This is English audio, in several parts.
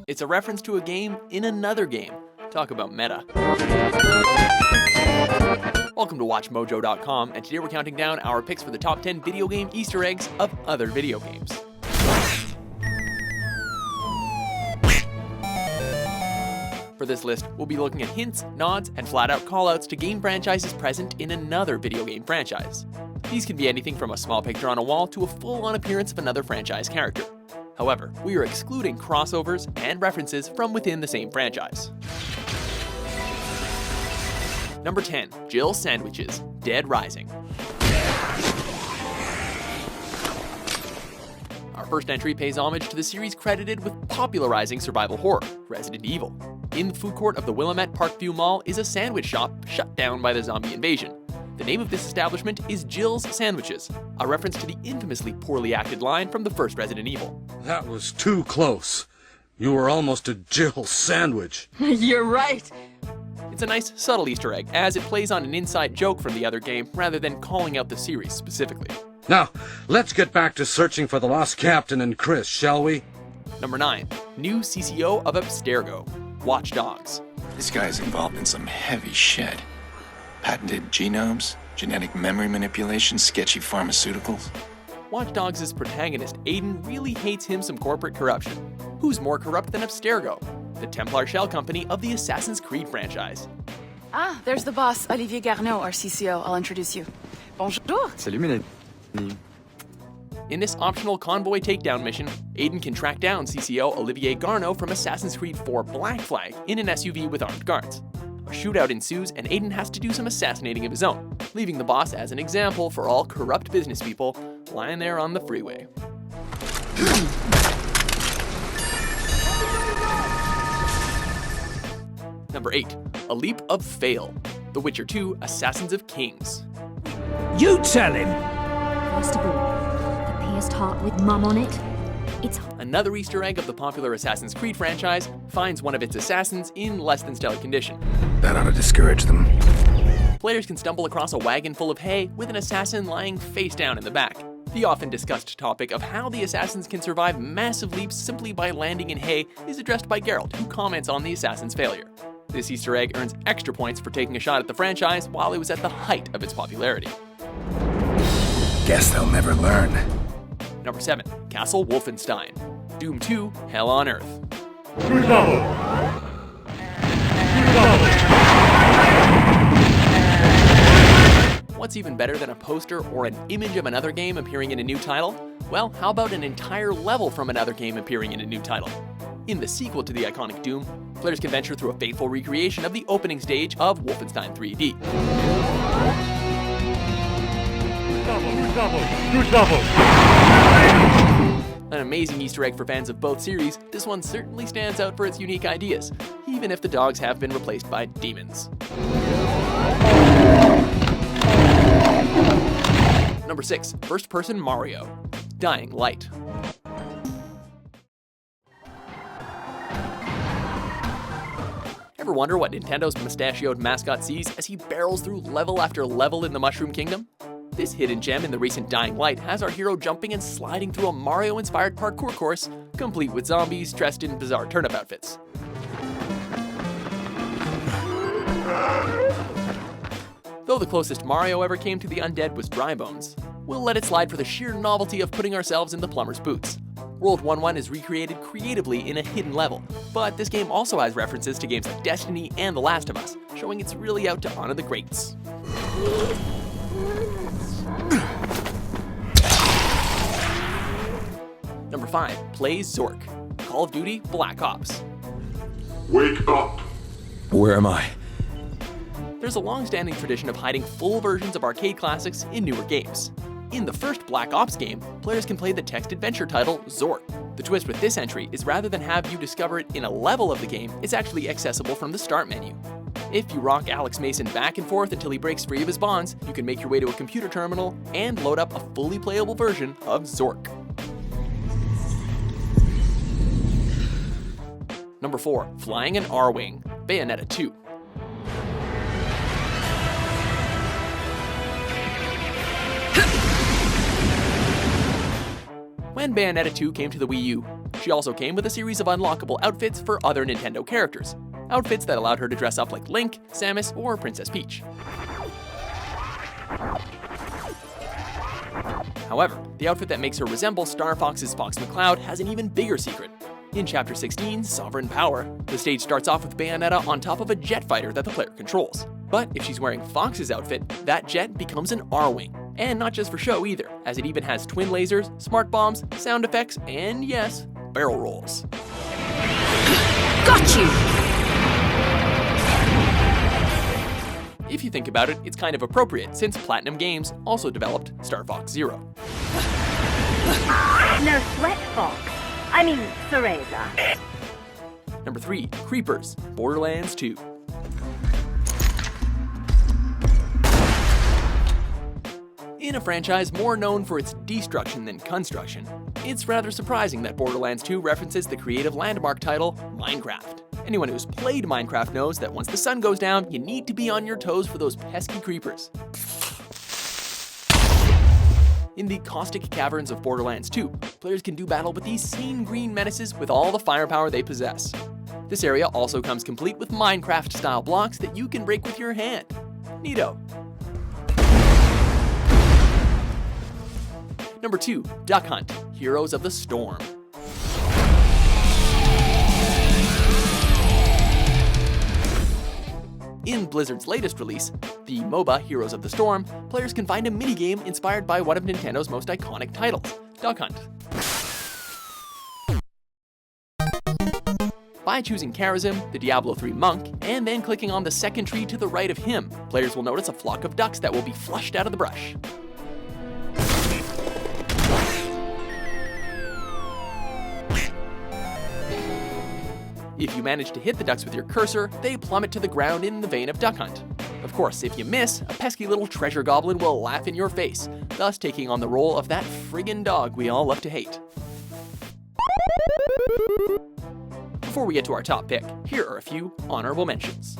It's a reference to a game in another game. Talk about meta. Welcome to WatchMojo.com, and today we're counting down our picks for the top 10 video game Easter eggs of other video games. For this list, we'll be looking at hints, nods, and flat-out callouts to game franchises present in another video game franchise. These can be anything from a small picture on a wall to a full-on appearance of another franchise character. However, we are excluding crossovers and references from within the same franchise. Number 10. Jill's Sandwiches, Dead Rising. Our first entry pays homage to the series credited with popularizing survival horror, Resident Evil. In the food court of the Willamette Parkview Mall is a sandwich shop shut down by the zombie invasion. The name of this establishment is Jill's Sandwiches, a reference to the infamously poorly acted line from the first Resident Evil. That was too close. You were almost a Jill sandwich. You're right. It's a nice, subtle Easter egg, as it plays on an inside joke from the other game rather than calling out the series specifically. Now, let's get back to searching for the lost captain and Chris, shall we? Number 9. New CCO of Abstergo, Watch Dogs. This guy's involved in some heavy shit. Patented genomes, genetic memory manipulation, sketchy pharmaceuticals. Watch Dogs' protagonist, Aiden, really hates him some corporate corruption. Who's more corrupt than Abstergo, the Templar shell company of the Assassin's Creed franchise? Ah, there's the boss, Olivier Garneau, our CCO. I'll introduce you. Bonjour. Salut, Minette. In this optional convoy takedown mission, Aiden can track down CCO Olivier Garneau from Assassin's Creed 4 Black Flag in an SUV with armed guards. A shootout ensues and Aiden has to do some assassinating of his own, leaving the boss as an example for all corrupt business people lying there on the freeway. Number 8. A Leap of Fail, The Witcher 2 Assassins of Kings. You tell him! First of all, the pierced heart with mum on it. It's Another Easter egg of the popular Assassin's Creed franchise finds one of its assassins in less than stellar condition. That ought to discourage them. Players can stumble across a wagon full of hay with an assassin lying face down in the back. The often discussed topic of how the assassins can survive massive leaps simply by landing in hay is addressed by Geralt, who comments on the assassin's failure. This Easter egg earns extra points for taking a shot at the franchise while it was at the height of its popularity. Guess they'll never learn. Number 7. Castle Wolfenstein, Doom 2 Hell on Earth. What's even better than a poster or an image of another game appearing in a new title? Well, how about an entire level from another game appearing in a new title? In the sequel to the iconic Doom, players can venture through a faithful recreation of the opening stage of Wolfenstein 3D. An amazing Easter egg for fans of both series, this one certainly stands out for its unique ideas, even if the dogs have been replaced by demons. Number 6. First-person Mario, Dying Light. Ever wonder what Nintendo's mustachioed mascot sees as he barrels through level after level in the Mushroom Kingdom? This hidden gem in the recent Dying Light has our hero jumping and sliding through a Mario-inspired parkour course, complete with zombies dressed in bizarre turnip outfits. Though the closest Mario ever came to the undead was Dry Bones, we'll let it slide for the sheer novelty of putting ourselves in the plumber's boots. World 1-1 is recreated creatively in a hidden level, but this game also has references to games like Destiny and The Last of Us, showing it's really out to honor the greats. Number 5. Plays Zork, Call of Duty Black Ops. Wake up! Where am I? There's a long-standing tradition of hiding full versions of arcade classics in newer games. In the first Black Ops game, players can play the text-adventure title Zork. The twist with this entry is rather than have you discover it in a level of the game, it's actually accessible from the start menu. If you rock Alex Mason back and forth until he breaks free of his bonds, you can make your way to a computer terminal and load up a fully playable version of Zork. Number 4. Flying an R-Wing, Bayonetta 2. When Bayonetta 2 came to the Wii U, She also came with a series of unlockable outfits for other Nintendo characters. Outfits that allowed her to dress up like Link, Samus, or Princess Peach. However, the outfit that makes her resemble Star Fox's Fox McCloud has an even bigger secret. In Chapter 16, Sovereign Power, the stage starts off with Bayonetta on top of a jet fighter that the player controls. But if she's wearing Fox's outfit, that jet becomes an R-Wing. And not just for show either, as it even has twin lasers, smart bombs, sound effects, and yes, barrel rolls. Got you! If you think about it, it's kind of appropriate since Platinum Games also developed Star Fox Zero. No sweat, Fox. I mean, Cereza. Number 3, Creepers, Borderlands 2. In a franchise more known for its destruction than construction, it's rather surprising that Borderlands 2 references the creative landmark title, Minecraft. Anyone who's played Minecraft knows that once the sun goes down, you need to be on your toes for those pesky creepers. In the caustic caverns of Borderlands 2, players can do battle with these sane green menaces with all the firepower they possess. This area also comes complete with Minecraft-style blocks that you can break with your hand. Neato. Number 2, Duck Hunt, Heroes of the Storm. In Blizzard's latest release, the MOBA Heroes of the Storm, players can find a minigame inspired by one of Nintendo's most iconic titles, Duck Hunt. By choosing Karazim, the Diablo 3 monk, and then clicking on the second tree to the right of him, players will notice a flock of ducks that will be flushed out of the brush. If you manage to hit the ducks with your cursor, they plummet to the ground in the vein of Duck Hunt. Of course, if you miss, a pesky little treasure goblin will laugh in your face, thus taking on the role of that friggin' dog we all love to hate. Before we get to our top pick, here are a few honorable mentions.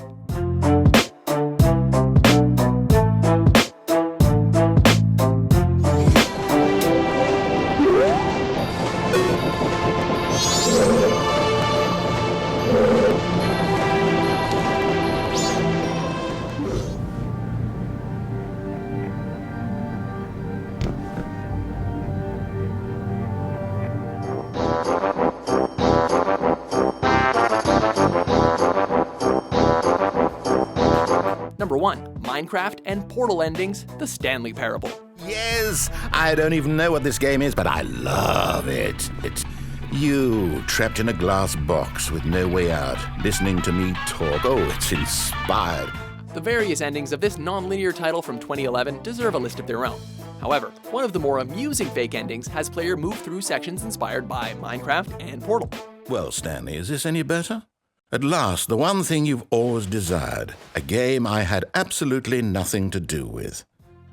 Number 1, Minecraft and Portal Endings, The Stanley Parable. Yes! I don't even know what this game is, but I love it. It's you, trapped in a glass box with no way out, listening to me talk. Oh, it's inspired. The various endings of this non-linear title from 2011 deserve a list of their own. However, one of the more amusing fake endings has player move through sections inspired by Minecraft and Portal. Well, Stanley, is this any better? At last, the one thing you've always desired, a game I had absolutely nothing to do with.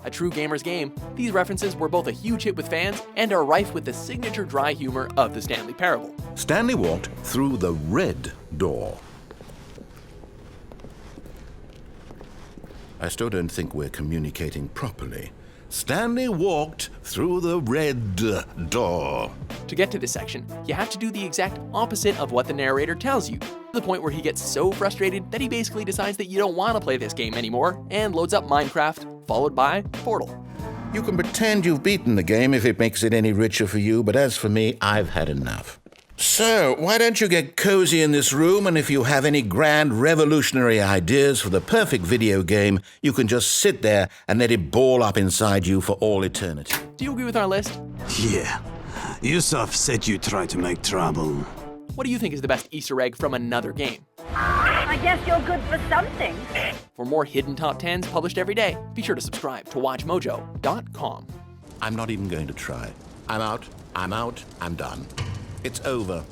A true gamer's game, these references were both a huge hit with fans and are rife with the signature dry humor of the Stanley Parable. Stanley walked through the red door. I still don't think we're communicating properly. Stanley walked through the red door. To get to this section, you have to do the exact opposite of what the narrator tells you, to the point where he gets so frustrated that he basically decides that you don't want to play this game anymore and loads up Minecraft, followed by Portal. You can pretend you've beaten the game if it makes it any richer for you, but as for me, I've had enough. So, why don't you get cozy in this room, and if you have any grand revolutionary ideas for the perfect video game, you can just sit there and let it ball up inside you for all eternity. Do you agree with our list? Yeah. Yusuf said you try to make trouble. What do you think is the best Easter egg from another game? I guess you're good for something. For more hidden top 10s published every day, be sure to subscribe to WatchMojo.com. I'm not even going to try. I'm out, I'm done. It's over.